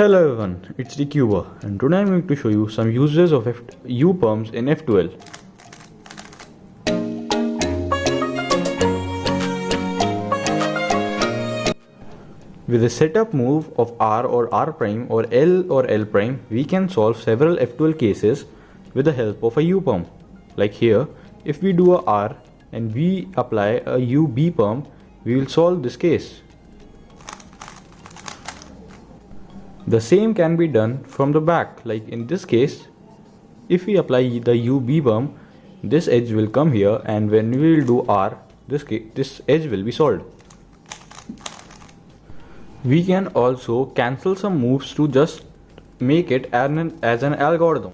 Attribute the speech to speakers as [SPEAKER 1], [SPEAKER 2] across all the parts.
[SPEAKER 1] Hello everyone, it's Dcuber and today I'm going to show you some uses of UPerms in F2L. With a setup move of R or R prime or L prime, we can solve several F2L cases with the help of a UPerm. Like here, if we do a R and we apply a UB perm, we will solve this case. The same can be done from the back, like in this case, if we apply the UB perm, this edge will come here, and when we will do R, this edge will be solved. We can also cancel some moves to just make it as an algorithm.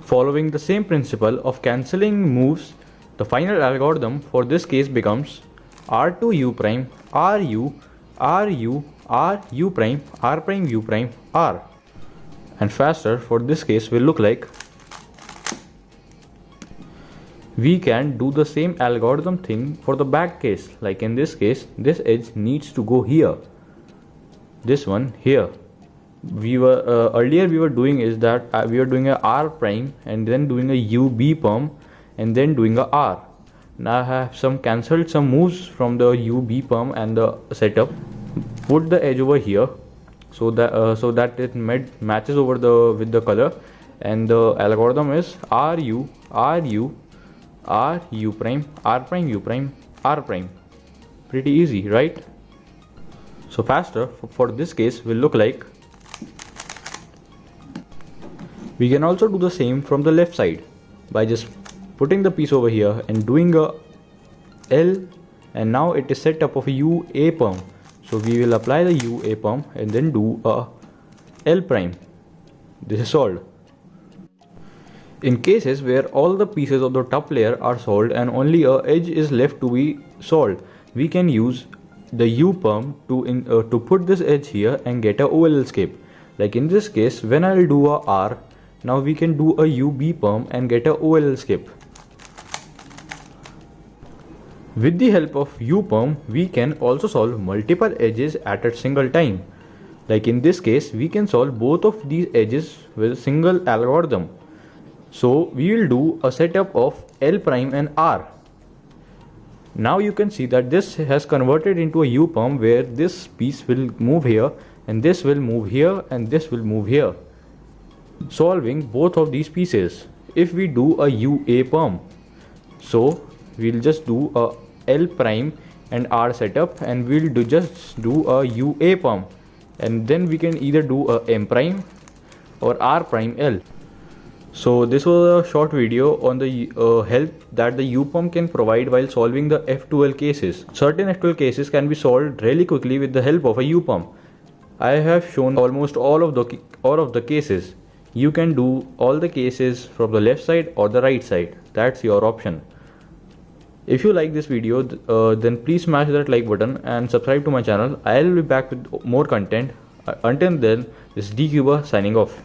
[SPEAKER 1] Following the same principle of cancelling moves, the final algorithm for this case becomes R2 U prime, RU, RU, R U prime, R prime U prime, R. And faster for this case will look like. We can do the same algorithm thing for the back case. Like in this case, this edge needs to go here. This one here. Earlier we were doing is that we were doing a R prime and then doing a UB perm and then doing a R. Now I have cancelled some moves from the UB perm and the setup. Put the edge over here so that it matches over with the color, and the algorithm is RU, RU, R U prime, R prime U prime, R prime. Pretty easy, right? So faster for this case will look like. We can also do the same from the left side by just putting the piece over here and doing a L, and now it is set up of a UA perm. So we will apply the UA perm and then do a L prime. This is solved. In cases where all the pieces of the top layer are solved and only a edge is left to be solved, we can use the U perm to put this edge here and get a OLL escape. Like in this case, when I will do a R, now we can do a UB perm and get a OLL escape. With the help of UPerm, we can also solve multiple edges at a single time. Like in this case, we can solve both of these edges with a single algorithm. So we will do a setup of L prime and R. Now you can see that this has converted into a UPerm where this piece will move here and this will move here and this will move here, solving both of these pieces. If we do a UA perm, so we'll just do a L prime and R setup, and we'll just do a UA perm, and then we can either do a M prime or R prime L. So this was a short video on the help that the UPerm can provide while solving the F2L cases. Certain F2L cases can be solved really quickly with the help of a UPerm. I have shown almost all of the cases. You can do all the cases from the left side or the right side. That's your option. If you like this video, then please smash that like button and subscribe to my channel. I'll be back with more content. Until then, this is Dcuber signing off.